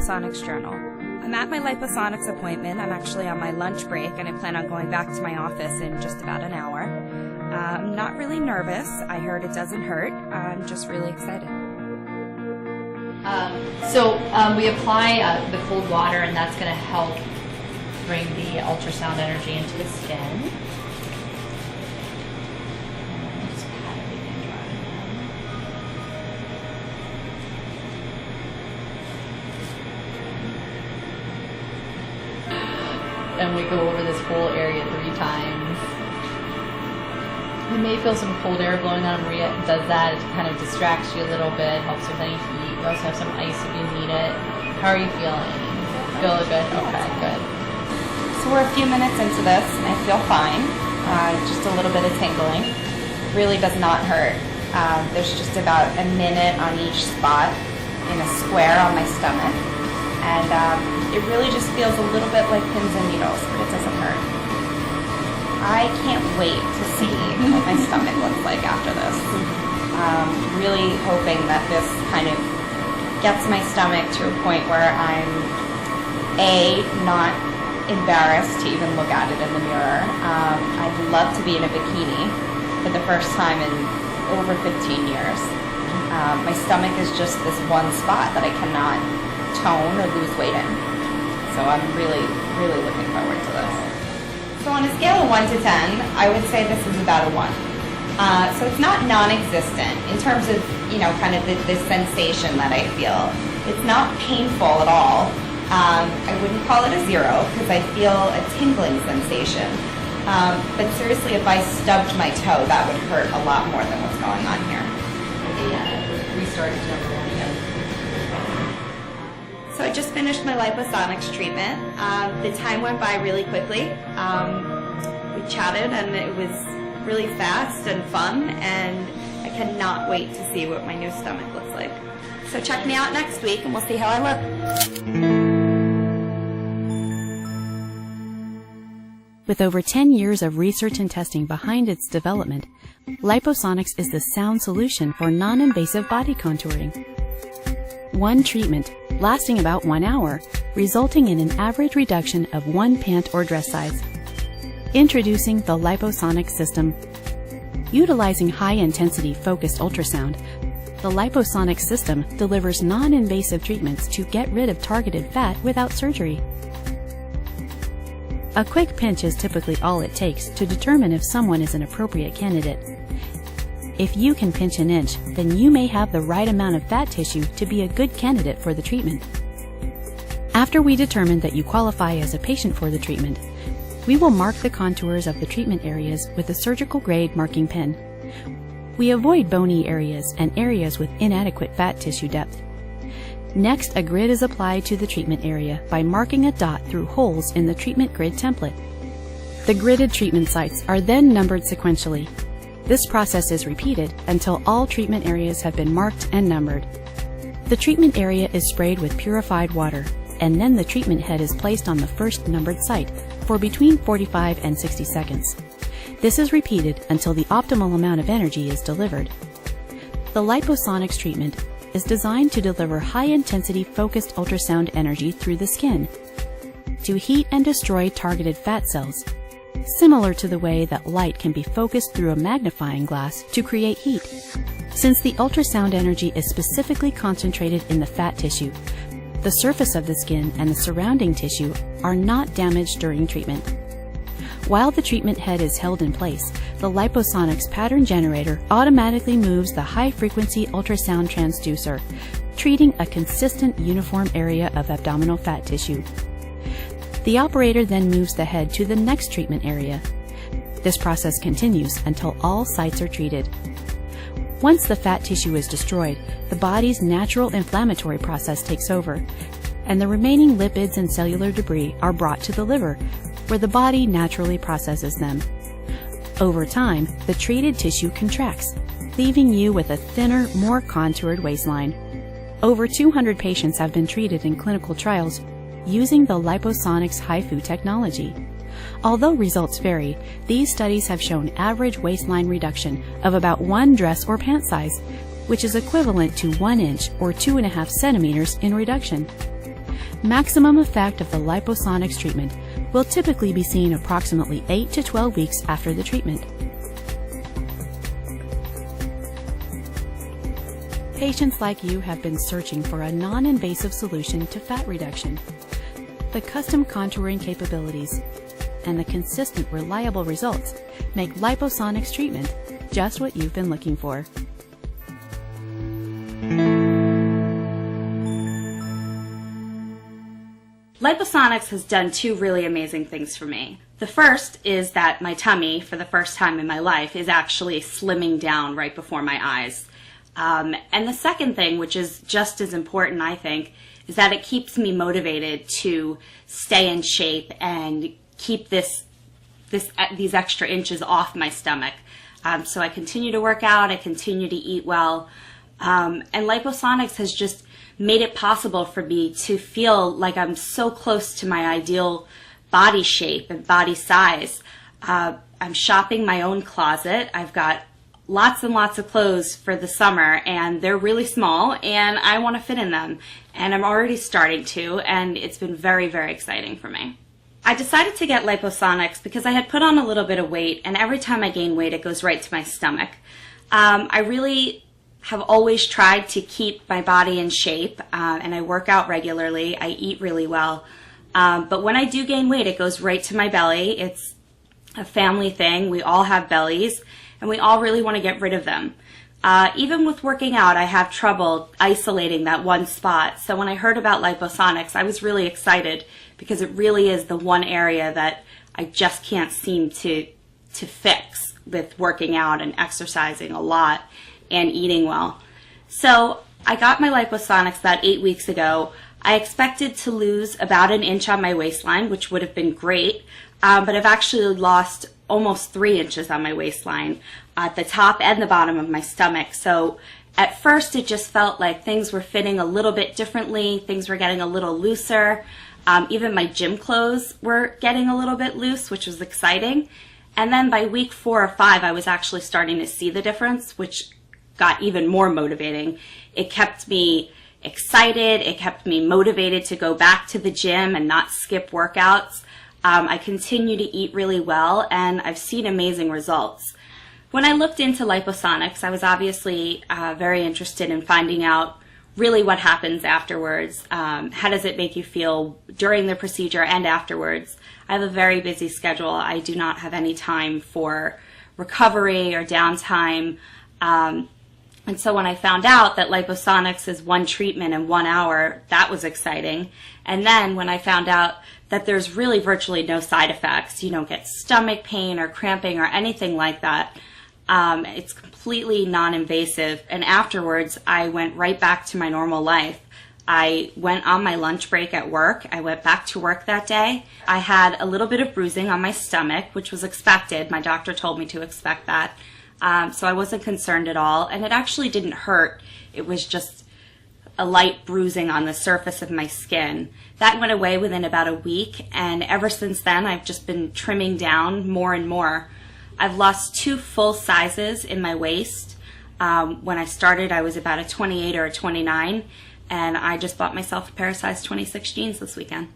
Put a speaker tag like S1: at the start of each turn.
S1: Liposonix journal. I'm at my Liposonix appointment. I'm actually on my lunch break, and I plan on going back to my office in just about an hour. I'm not really nervous. I heard it doesn't hurt. I'm just really excited.
S2: We apply the cold water, and that's going to help bring the ultrasound energy into the skin. Just pat everything dry. And we go over this whole area 3 times. You may feel some cold air blowing on. Maria does that. It kind of distracts you a little bit, helps with any heat. We also have some ice if you need it. How are you feeling? Feel good? Okay, good.
S1: So we're a few minutes into this, and I feel fine. Just a little bit of tingling. Really does not hurt. There's just about a minute on each spot in a square on my stomach. And it really just feels a little bit like pins and needles, but it doesn't hurt. I can't wait to see what my stomach looks like after this. Really hoping that this kind of gets my stomach to a point where I'm not embarrassed to even look at it in the mirror. I'd love to be in a bikini for the first time in over 15 years. My stomach is just this one spot that I cannot tone or lose weight in. So I'm really, really looking forward to this. So on a scale of 1 to 10, I would say this is about a 1. So it's not non-existent in terms of, kind of the sensation that I feel. It's not painful at all. I wouldn't call it a 0 because I feel a tingling sensation. But seriously, if I stubbed my toe, that would hurt a lot more than what's going on here.
S2: Yeah, restart to number 1 again.
S1: So I just finished my Liposonix treatment. The time went by really quickly. We chatted, and it was really fast and fun, and I cannot wait to see what my new stomach looks like. So check me out next week, and we'll see how I look.
S3: With over 10 years of research and testing behind its development, Liposonix is the sound solution for non-invasive body contouring. One treatment, lasting about 1 hour, resulting in an average reduction of 1 pant or dress size. Introducing the Liposonix system. Utilizing high-intensity focused ultrasound, the Liposonix system delivers non-invasive treatments to get rid of targeted fat without surgery. A quick pinch is typically all it takes to determine if someone is an appropriate candidate. If you can pinch an inch, then you may have the right amount of fat tissue to be a good candidate for the treatment. After we determine that you qualify as a patient for the treatment, we will mark the contours of the treatment areas with a surgical-grade marking pen. We avoid bony areas and areas with inadequate fat tissue depth. Next, a grid is applied to the treatment area by marking a dot through holes in the treatment grid template. The gridded treatment sites are then numbered sequentially. This process is repeated until all treatment areas have been marked and numbered. The treatment area is sprayed with purified water, and then the treatment head is placed on the first numbered site for between 45 and 60 seconds. This is repeated until the optimal amount of energy is delivered. The Liposonix treatment is designed to deliver high-intensity focused ultrasound energy through the skin to heat and destroy targeted fat cells, similar to the way that light can be focused through a magnifying glass to create heat. Since the ultrasound energy is specifically concentrated in the fat tissue, the surface of the skin and the surrounding tissue are not damaged during treatment. While the treatment head is held in place, the Liposonix pattern generator automatically moves the high-frequency ultrasound transducer, treating a consistent uniform area of abdominal fat tissue. The operator then moves the head to the next treatment area. This process continues until all sites are treated. Once the fat tissue is destroyed, the body's natural inflammatory process takes over, and the remaining lipids and cellular debris are brought to the liver, where the body naturally processes them. Over time, the treated tissue contracts, leaving you with a thinner, more contoured waistline. Over 200 patients have been treated in clinical trials using the Liposonix HIFU technology. Although results vary, these studies have shown average waistline reduction of about 1 dress or pant size, which is equivalent to 1 inch or 2.5 centimeters in reduction. Maximum effect of the Liposonix treatment will typically be seen approximately 8 to 12 weeks after the treatment. Patients like you have been searching for a non-invasive solution to fat reduction. The custom contouring capabilities and the consistent, reliable results make Liposonix treatment just what you've been looking for.
S1: Liposonix has done two really amazing things for me. The first is that my tummy, for the first time in my life, is actually slimming down right before my eyes. And the second thing, which is just as important, I think, is that it keeps me motivated to stay in shape and keep these extra inches off my stomach. So I continue to work out, I continue to eat well, and Liposonix has just made it possible for me to feel like I'm so close to my ideal body shape and body size. I'm shopping my own closet. I've got lots and lots of clothes for the summer, and they're really small, and I want to fit in them, and I'm already starting to, and it's been very, very exciting for me. I decided to get Liposonix because I had put on a little bit of weight, and every time I gain weight, it goes right to my stomach. I really have always tried to keep my body in shape, and I work out regularly. I eat really well, but when I do gain weight, it goes right to my belly. It's a family thing. We all have bellies, and we all really want to get rid of them. Even with working out, I have trouble isolating that one spot. So when I heard about Liposonix, I was really excited because it really is the one area that I just can't seem to fix with working out and exercising a lot and eating well. So I got my Liposonix about 8 weeks ago. I expected to lose about an inch on my waistline, which would have been great, but I've actually lost almost 3 inches on my waistline at the top and the bottom of my stomach. So at first it just felt like things were fitting a little bit differently, things were getting a little looser. Even my gym clothes were getting a little bit loose, which was exciting. And then by week 4 or 5, I was actually starting to see the difference, which got even more motivating. It kept me excited, it kept me motivated to go back to the gym and not skip workouts. I continue to eat really well, and I've seen amazing results. When I looked into Liposonix, I was obviously very interested in finding out really what happens afterwards. How does it make you feel during the procedure and afterwards? I have a very busy schedule. I do not have any time for recovery or downtime. And so when I found out that Liposonix is one treatment in 1 hour, that was exciting. And then when I found out that there's really virtually no side effects, you don't get stomach pain or cramping or anything like that, it's completely non-invasive. And afterwards, I went right back to my normal life. I went on my lunch break at work. I went back to work that day. I had a little bit of bruising on my stomach, which was expected. My doctor told me to expect that. So I wasn't concerned at all, and it actually didn't hurt. It was just a light bruising on the surface of my skin. That went away within about a week, and ever since then I've just been trimming down more and more. I've lost 2 full sizes in my waist. When I started, I was about a 28 or a 29, and I just bought myself a pair of size 26 jeans this weekend.